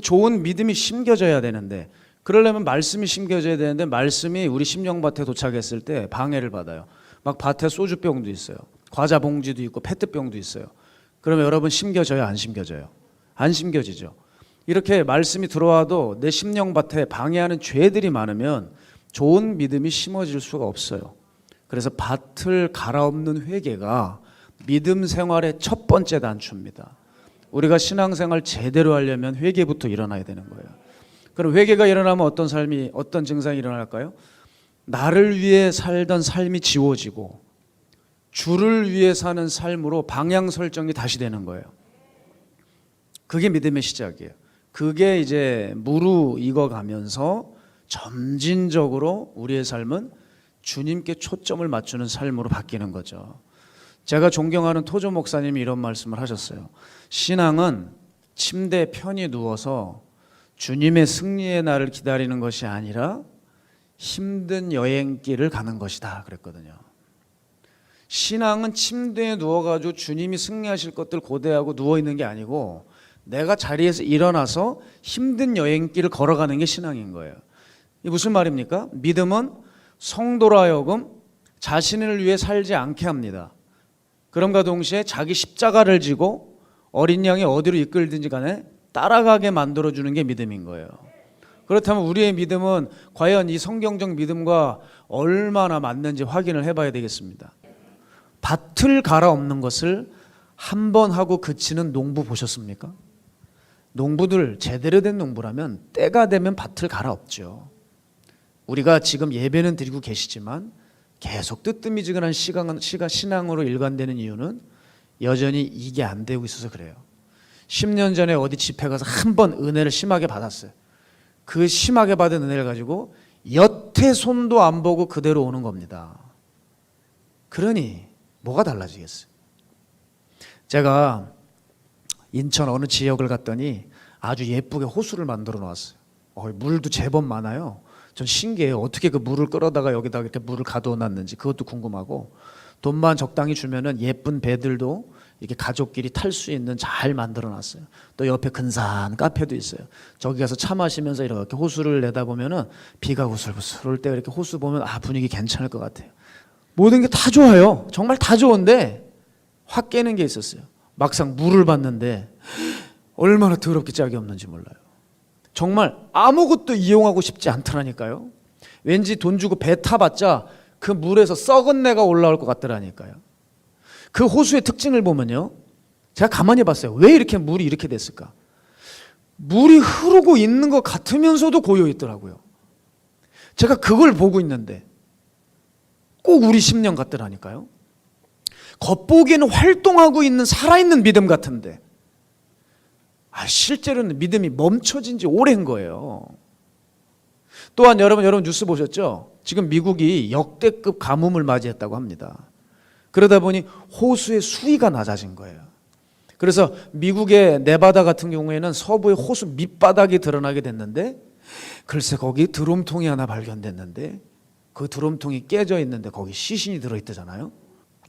좋은 믿음이 심겨져야 되는데, 그러려면 말씀이 심겨져야 되는데 말씀이 우리 심령밭에 도착했을 때 방해를 받아요. 막 밭에 소주병도 있어요. 과자 봉지도 있고 페트병도 있어요. 그러면 여러분 심겨져요, 안 심겨져요? 안 심겨지죠. 이렇게 말씀이 들어와도 내 심령밭에 방해하는 죄들이 많으면 좋은 믿음이 심어질 수가 없어요. 그래서 밭을 갈아엎는 회개가 믿음 생활의 첫 번째 단추입니다. 우리가 신앙생활 제대로 하려면 회개부터 일어나야 되는 거예요. 그럼 회개가 일어나면 어떤 증상이 일어날까요? 나를 위해 살던 삶이 지워지고 주를 위해 사는 삶으로 방향 설정이 다시 되는 거예요. 그게 믿음의 시작이에요. 그게 이제 무르익어가면서 점진적으로 우리의 삶은 주님께 초점을 맞추는 삶으로 바뀌는 거죠. 제가 존경하는 토조 목사님이 이런 말씀을 하셨어요. 신앙은 침대에 편히 누워서 주님의 승리의 날을 기다리는 것이 아니라 힘든 여행길을 가는 것이다 그랬거든요. 신앙은 침대에 누워가지고 주님이 승리하실 것들 고대하고 누워있는 게 아니고 내가 자리에서 일어나서 힘든 여행길을 걸어가는 게 신앙인 거예요. 이게 무슨 말입니까? 믿음은 성도로 하여금 자신을 위해 살지 않게 합니다. 그럼과 동시에 자기 십자가를 지고 어린 양이 어디로 이끌든지 간에 따라가게 만들어주는 게 믿음인 거예요. 그렇다면 우리의 믿음은 과연 이 성경적 믿음과 얼마나 맞는지 확인을 해봐야 되겠습니다. 밭을 갈아엎는 것을 한 번 하고 그치는 농부 보셨습니까? 농부들 제대로 된 농부라면 때가 되면 밭을 갈아엎죠. 우리가 지금 예배는 드리고 계시지만 계속 뜨뜻미지근한 신앙으로 일관되는 이유는 여전히 이게 안 되고 있어서 그래요. 10년 전에 어디 집회 가서 한 번 은혜를 심하게 받았어요. 그 심하게 받은 은혜를 가지고 여태 손도 안 보고 그대로 오는 겁니다. 그러니 뭐가 달라지겠어요? 제가 인천 어느 지역을 갔더니 아주 예쁘게 호수를 만들어 놨어요. 물도 제법 많아요. 전 신기해요. 어떻게 그 물을 끌어다가 여기다 이렇게 물을 가둬 놨는지 그것도 궁금하고, 돈만 적당히 주면은 예쁜 배들도 이렇게 가족끼리 탈 수 있는 잘 만들어 놨어요. 또 옆에 근사한 카페도 있어요. 저기 가서 차 마시면서 이렇게 호수를 내다보면은 비가 구슬구슬 올 때 이렇게 호수 보면 분위기 괜찮을 것 같아요. 모든 게 다 좋아요. 정말 다 좋은데 확 깨는 게 있었어요. 막상 물을 봤는데 얼마나 더럽게 짝이 없는지 몰라요. 정말 아무것도 이용하고 싶지 않더라니까요. 왠지 돈 주고 배 타봤자 그 물에서 썩은 내가 올라올 것 같더라니까요. 그 호수의 특징을 보면요, 제가 가만히 봤어요. 왜 이렇게 물이 이렇게 됐을까? 물이 흐르고 있는 것 같으면서도 고여 있더라고요. 제가 그걸 보고 있는데 꼭 우리 심령 같더라니까요. 겉보기에는 활동하고 있는 살아있는 믿음 같은데 실제로는 믿음이 멈춰진 지 오래인 거예요. 또한 여러분 뉴스 보셨죠? 지금 미국이 역대급 가뭄을 맞이했다고 합니다. 그러다 보니 호수의 수위가 낮아진 거예요. 그래서 미국의 네바다 같은 경우에는 서부의 호수 밑바닥이 드러나게 됐는데 글쎄 거기 드럼통이 하나 발견됐는데 그 드럼통이 깨져 있는데 거기 시신이 들어있다잖아요.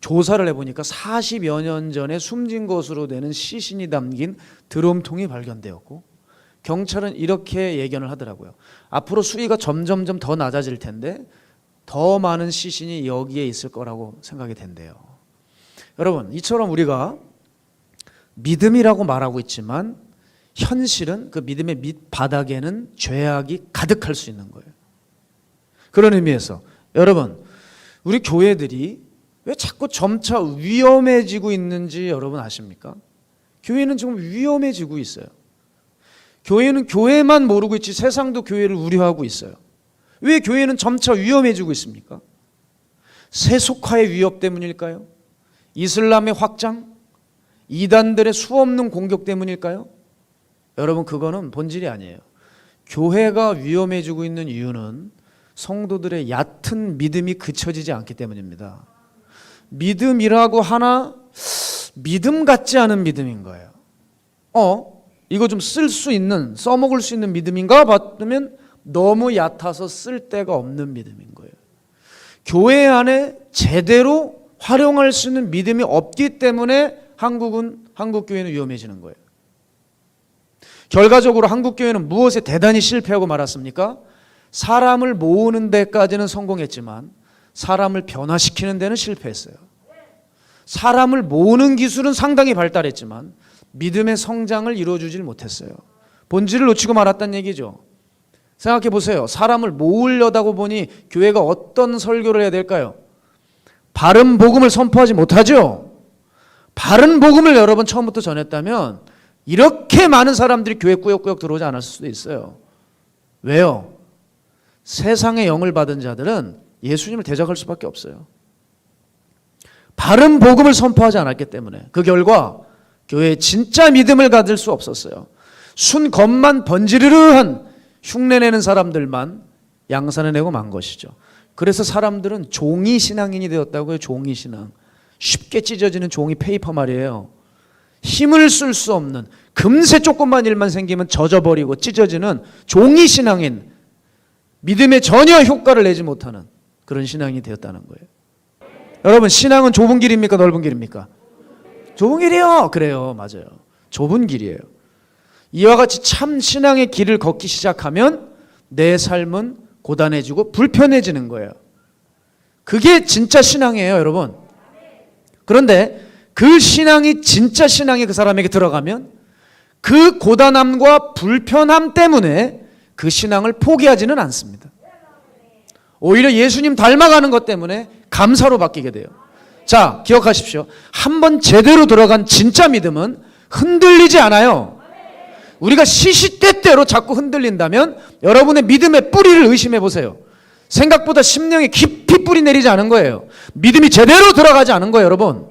조사를 해보니까 40여 년 전에 숨진 것으로 되는 시신이 담긴 드럼통이 발견되었고 경찰은 이렇게 예견을 하더라고요. 앞으로 수위가 점점점 더 낮아질 텐데 더 많은 시신이 여기에 있을 거라고 생각이 된대요. 여러분, 이처럼 우리가 믿음이라고 말하고 있지만 현실은 그 믿음의 밑바닥에는 죄악이 가득할 수 있는 거예요. 그런 의미에서 여러분, 우리 교회들이 왜 자꾸 점차 위험해지고 있는지 여러분 아십니까? 교회는 지금 위험해지고 있어요. 교회는 교회만 모르고 있지 세상도 교회를 우려하고 있어요. 왜 교회는 점차 위험해지고 있습니까? 세속화의 위협 때문일까요? 이슬람의 확장? 이단들의 수없는 공격 때문일까요? 여러분, 그거는 본질이 아니에요. 교회가 위험해지고 있는 이유는 성도들의 얕은 믿음이 그쳐지지 않기 때문입니다. 믿음이라고 하나 믿음 같지 않은 믿음인 거예요. 이거 좀 쓸 수 있는, 써먹을 수 있는 믿음인가 봤더면 너무 얕아서 쓸 데가 없는 믿음인 거예요. 교회 안에 제대로 활용할 수 있는 믿음이 없기 때문에 한국 교회는 위험해지는 거예요. 결과적으로 한국 교회는 무엇에 대단히 실패하고 말았습니까? 사람을 모으는 데까지는 성공했지만 사람을 변화시키는 데는 실패했어요. 사람을 모으는 기술은 상당히 발달했지만 믿음의 성장을 이루어주질 못했어요. 본질을 놓치고 말았다는 얘기죠. 생각해 보세요. 사람을 모으려다고 보니 교회가 어떤 설교를 해야 될까요? 바른 복음을 선포하지 못하죠. 바른 복음을 여러분 처음부터 전했다면 이렇게 많은 사람들이 교회 꾸역꾸역 들어오지 않았을 수도 있어요. 왜요? 세상의 영을 받은 자들은 예수님을 대적할 수밖에 없어요. 바른 복음을 선포하지 않았기 때문에 그 결과 교회에 진짜 믿음을 가질 수 없었어요. 순 겉만 번지르르한 흉내내는 사람들만 양산을 내고 만 것이죠. 그래서 사람들은 종이 신앙인이 되었다고요. 종이 신앙. 쉽게 찢어지는 종이 페이퍼 말이에요. 힘을 쓸 수 없는, 금세 조금만 일만 생기면 젖어버리고 찢어지는 종이 신앙인, 믿음에 전혀 효과를 내지 못하는 그런 신앙이 되었다는 거예요. 여러분, 신앙은 좁은 길입니까? 넓은 길입니까? 좁은 길이요. 그래요. 맞아요. 좁은 길이에요. 이와 같이 참 신앙의 길을 걷기 시작하면 내 삶은 고단해지고 불편해지는 거예요. 그게 진짜 신앙이에요, 여러분. 그런데 그 신앙이 진짜 신앙이 그 사람에게 들어가면 그 고단함과 불편함 때문에 그 신앙을 포기하지는 않습니다. 오히려 예수님 닮아가는 것 때문에 감사로 바뀌게 돼요. 자, 기억하십시오. 한번 제대로 들어간 진짜 믿음은 흔들리지 않아요. 우리가 시시때때로 자꾸 흔들린다면 여러분의 믿음의 뿌리를 의심해 보세요. 생각보다 심령에 깊이 뿌리 내리지 않은 거예요. 믿음이 제대로 들어가지 않은 거예요, 여러분.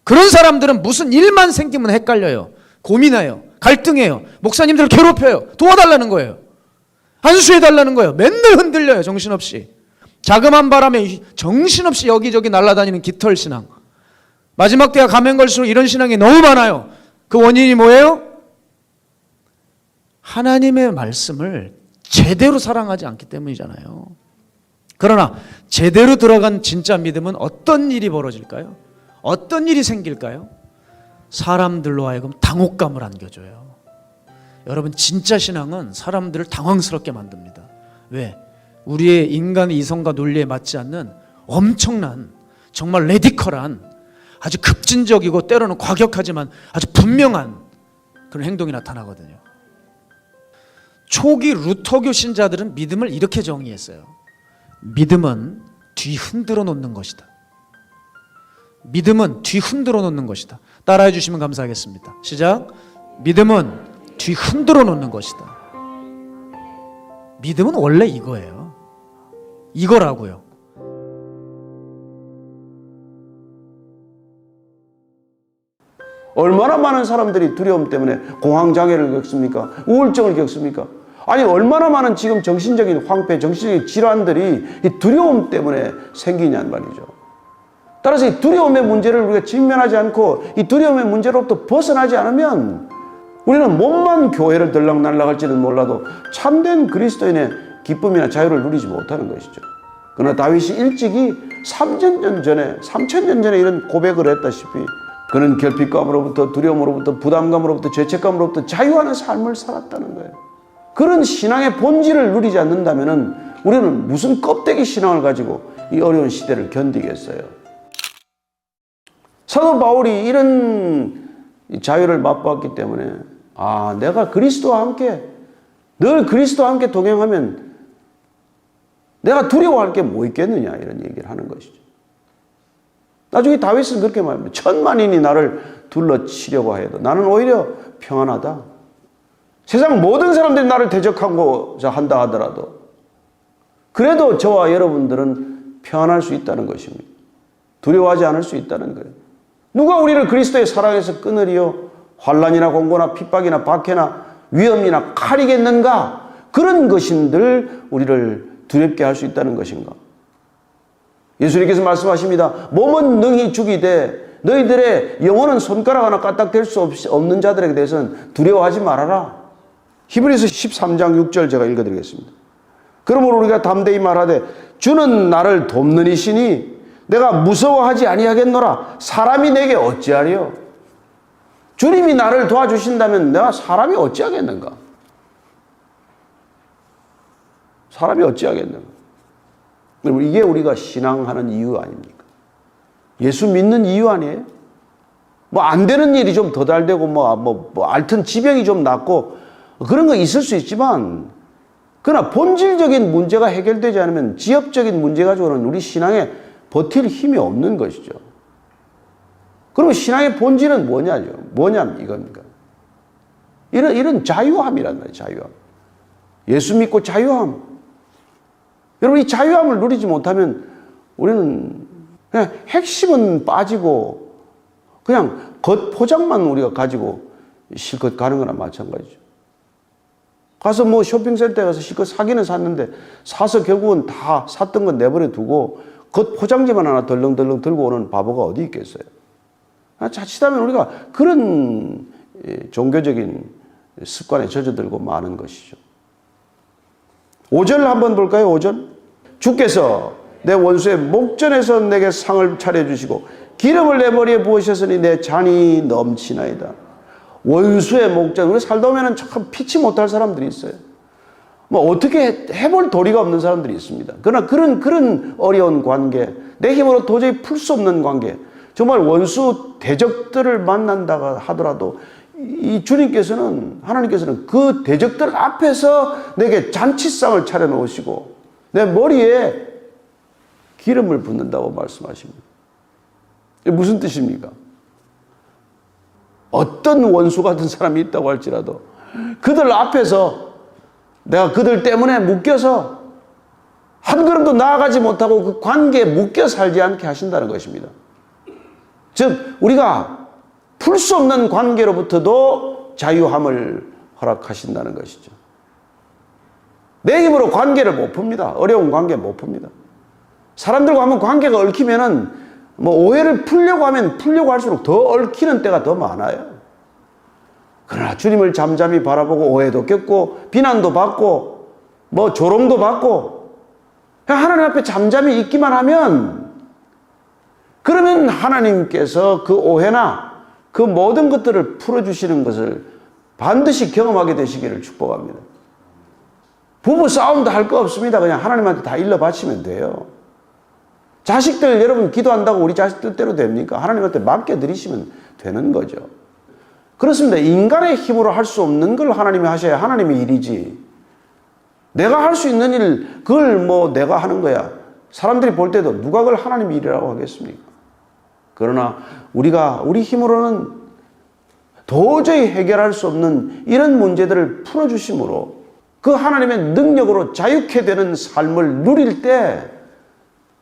그런 사람들은 무슨 일만 생기면 헷갈려요. 고민해요. 갈등해요. 목사님들을 괴롭혀요. 도와달라는 거예요. 안수해달라는 거예요. 맨날 흔들려요, 정신없이. 자그만 바람에 정신없이 여기저기 날아다니는 깃털 신앙. 마지막 때가 가면 갈수록 이런 신앙이 너무 많아요. 그 원인이 뭐예요? 하나님의 말씀을 제대로 사랑하지 않기 때문이잖아요. 그러나 제대로 들어간 진짜 믿음은 어떤 일이 벌어질까요? 어떤 일이 생길까요? 사람들로 하여금 당혹감을 안겨줘요. 여러분, 진짜 신앙은 사람들을 당황스럽게 만듭니다. 왜? 우리의 인간의 이성과 논리에 맞지 않는 엄청난, 정말 레디컬한, 아주 급진적이고 때로는 과격하지만 아주 분명한 그런 행동이 나타나거든요. 초기 루터교 신자들은 믿음을 이렇게 정의했어요. 믿음은 뒤 흔들어 놓는 것이다. 믿음은 뒤 흔들어 놓는 것이다. 따라해 주시면 감사하겠습니다. 시작. 믿음은 뒤 흔들어 놓는 것이다. 믿음은 원래 이거예요. 이거라고요. 얼마나 많은 사람들이 두려움 때문에 공황장애를 겪습니까? 우울증을 겪습니까? 아니, 얼마나 많은 지금 정신적인 황폐, 정신적인 질환들이 이 두려움 때문에 생기냐는 말이죠. 따라서 이 두려움의 문제를 우리가 직면하지 않고 이 두려움의 문제로부터 벗어나지 않으면 우리는 몸만 교회를 들락날락할지는 몰라도 참된 그리스도인의 기쁨이나 자유를 누리지 못하는 것이죠. 그러나 다윗이 일찍이 3,000년 전에 이런 고백을 했다시피 그는 결핍감으로부터 두려움으로부터 부담감으로부터 죄책감으로부터 자유하는 삶을 살았다는 거예요. 그런 신앙의 본질을 누리지 않는다면 우리는 무슨 껍데기 신앙을 가지고 이 어려운 시대를 견디겠어요. 사도 바울이 이런 자유를 맛보았기 때문에 내가 그리스도와 함께 늘 그리스도와 함께 동행하면 내가 두려워할 게 뭐 있겠느냐 이런 얘기를 하는 것이죠. 나중에 다윗은 그렇게 말합니다. 10,000만인이 나를 둘러치려고 해도 나는 오히려 평안하다. 세상 모든 사람들이 나를 대적하고자 한다 하더라도 그래도 저와 여러분들은 평안할 수 있다는 것입니다. 두려워하지 않을 수 있다는 거예요. 누가 우리를 그리스도의 사랑에서 끊으리요? 환난이나 공고나 핍박이나 박해나 위험이나 칼이겠는가? 그런 것인들 우리를 두렵게 할 수 있다는 것인가? 예수님께서 말씀하십니다. 몸은 능히 죽이되 너희들의 영혼은 손가락 하나 까딱댈 수 없는 자들에게 대해서는 두려워하지 말아라. 히브리서 13장 6절 제가 읽어드리겠습니다. 그러므로 우리가 담대히 말하되 주는 나를 돕는 이시니 내가 무서워하지 아니하겠노라. 사람이 내게 어찌하리요? 주님이 나를 도와주신다면 내가 사람이 어찌하겠는가? 사람이 어찌하겠는가? 여러분, 이게 우리가 신앙하는 이유 아닙니까? 예수 믿는 이유 아니에요? 뭐 안 되는 일이 좀 더 잘 되고 앓던 지병이 좀 낫고 그런 거 있을 수 있지만 그러나 본질적인 문제가 해결되지 않으면 지엽적인 문제 가지고는 우리 신앙에 버틸 힘이 없는 것이죠. 그럼 신앙의 본질은 뭐냐면 이겁니까? 이런 자유함이란 말이에요. 자유함. 예수 믿고 자유함. 여러분, 이 자유함을 누리지 못하면 우리는 그냥 핵심은 빠지고 그냥 겉포장만 우리가 가지고 실컷 가는 거나 마찬가지죠. 가서 쇼핑센터에 가서 실컷 사기는 샀는데 사서 결국은 다 샀던 건 내버려 두고 겉포장지만 하나 덜렁덜렁 들고 오는 바보가 어디 있겠어요? 자칫하면 우리가 그런 종교적인 습관에 젖어들고 마는 것이죠. 5절 한번 볼까요? 5절. 주께서 내 원수의 목전에서 내게 상을 차려주시고 기름을 내 머리에 부으셨으니 내 잔이 넘치나이다. 원수의 목전. 우리 살다 보면 참 피치 못할 사람들이 있어요. 어떻게 해볼 도리가 없는 사람들이 있습니다. 그러나 그런 어려운 관계, 내 힘으로 도저히 풀 수 없는 관계, 정말 원수 대적들을 만난다 하더라도 이 하나님께서는 그 대적들 앞에서 내게 잔치상을 차려놓으시고 내 머리에 기름을 붓는다고 말씀하십니다. 이게 무슨 뜻입니까? 어떤 원수 같은 사람이 있다고 할지라도 그들 앞에서 내가 그들 때문에 묶여서 한 걸음도 나아가지 못하고 그 관계에 묶여 살지 않게 하신다는 것입니다. 즉 우리가 풀 수 없는 관계로부터도 자유함을 허락하신다는 것이죠. 내 힘으로 관계를 못 풉니다. 어려운 관계 못 풉니다. 사람들과 한번 관계가 얽히면은 오해를 풀려고 하면 풀려고 할수록 더 얽히는 때가 더 많아요. 그러나 주님을 잠잠히 바라보고 오해도 겪고 비난도 받고 조롱도 받고 하나님 앞에 잠잠히 있기만 하면 그러면 하나님께서 그 오해나 그 모든 것들을 풀어주시는 것을 반드시 경험하게 되시기를 축복합니다. 부부 싸움도 할 거 없습니다. 그냥 하나님한테 다 일러 바치면 돼요. 자식들 여러분 기도한다고 우리 자식들 대로 됩니까? 하나님한테 맡겨드리시면 되는 거죠. 그렇습니다. 인간의 힘으로 할 수 없는 걸 하나님이 하셔야 하나님의 일이지. 내가 할 수 있는 일, 그걸 내가 하는 거야. 사람들이 볼 때도 누가 그걸 하나님의 일이라고 하겠습니까? 그러나 우리 힘으로는 도저히 해결할 수 없는 이런 문제들을 풀어주심으로 그 하나님의 능력으로 자유케 되는 삶을 누릴 때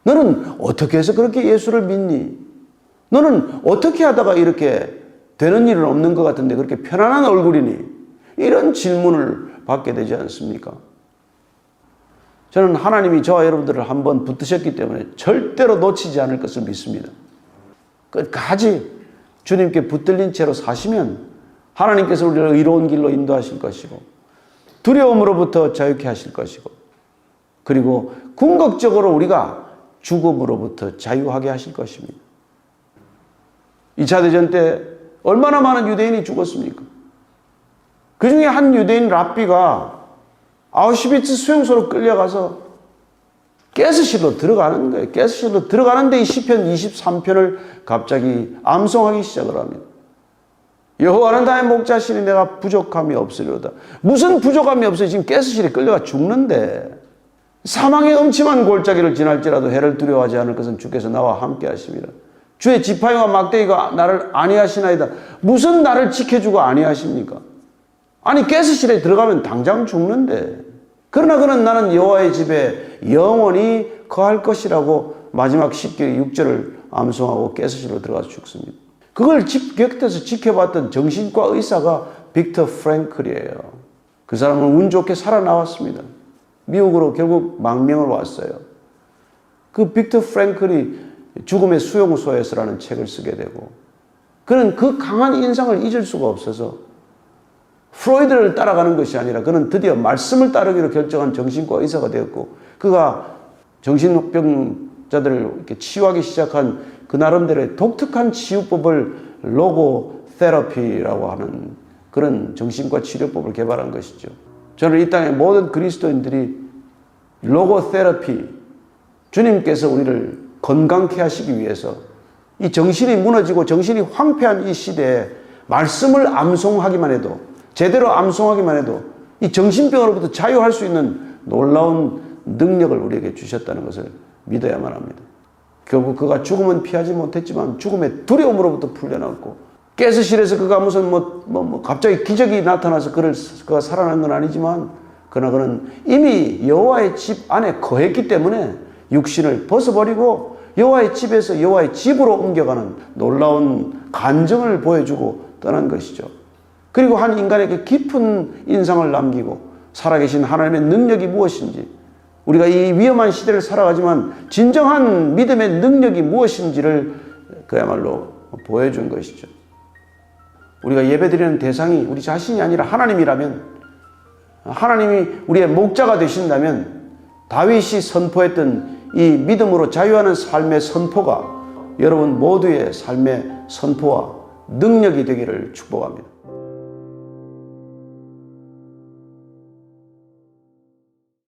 너는 어떻게 해서 그렇게 예수를 믿니? 너는 어떻게 하다가 이렇게 되는 일은 없는 것 같은데 그렇게 편안한 얼굴이니? 이런 질문을 받게 되지 않습니까? 저는 하나님이 저와 여러분들을 한번 붙드셨기 때문에 절대로 놓치지 않을 것을 믿습니다. 끝까지 주님께 붙들린 채로 사시면 하나님께서 우리를 의로운 길로 인도하실 것이고 두려움으로부터 자유케 하실 것이고 그리고 궁극적으로 우리가 죽음으로부터 자유하게 하실 것입니다. 2차 대전 때 얼마나 많은 유대인이 죽었습니까? 그 중에 한 유대인 랍비가 아우슈비츠 수용소로 끌려가서 가스실로 들어가는 거예요. 가스실로 들어가는데 이 시편 23편을 갑자기 암송하기 시작을 합니다. 여호와는 나의 목자시니 내가 부족함이 없으리로다. 무슨 부족함이 없어요? 지금 가스실에 끌려가 죽는데 사망의 음침한 골짜기를 지날지라도 해를 두려워하지 않을 것은 주께서 나와 함께 하십니다. 주의 지팡이와 막대기가 나를 안위하시나이다. 무슨 나를 지켜주고 안위하십니까? 아니 가스실에 들어가면 당장 죽는데 그러나 그는 나는 여호와의 집에 영원히 거할 것이라고 마지막 10절 6절을 암송하고 가스실로 들어가서 죽습니다. 그걸 곁에서 지켜봤던 정신과 의사가 빅터 프랭클이에요. 그 사람은 운 좋게 살아나왔습니다. 미국으로 결국 망명을 왔어요. 그 빅터 프랭클이 죽음의 수용소에서라는 책을 쓰게 되고 그는 그 강한 인상을 잊을 수가 없어서 프로이드를 따라가는 것이 아니라 그는 드디어 말씀을 따르기로 결정한 정신과 의사가 되었고 그가 정신병자들을 이렇게 치유하기 시작한 그 나름대로의 독특한 치유법을 로고 테라피라고 하는 그런 정신과 치료법을 개발한 것이죠. 저는 이 땅의 모든 그리스도인들이 로고 테라피, 주님께서 우리를 건강케 하시기 위해서 이 정신이 무너지고 정신이 황폐한 이 시대에 말씀을 암송하기만 해도 제대로 암송하기만 해도 이 정신병으로부터 자유할 수 있는 놀라운 능력을 우리에게 주셨다는 것을 믿어야만 합니다. 결국 그가 죽음은 피하지 못했지만 죽음의 두려움으로부터 풀려났고 가스실에서 그가 무슨 갑자기 기적이 나타나서 그가 살아난 건 아니지만 그러나 그는 이미 여호와의 집 안에 거했기 때문에 육신을 벗어버리고 여호와의 집에서 여호와의 집으로 옮겨가는 놀라운 간증을 보여주고 떠난 것이죠. 그리고 한 인간에게 깊은 인상을 남기고 살아계신 하나님의 능력이 무엇인지 우리가 이 위험한 시대를 살아가지만 진정한 믿음의 능력이 무엇인지를 그야말로 보여준 것이죠. 우리가 예배드리는 대상이 우리 자신이 아니라 하나님이라면 하나님이 우리의 목자가 되신다면 다윗이 선포했던 이 믿음으로 자유하는 삶의 선포가 여러분 모두의 삶의 선포와 능력이 되기를 축복합니다.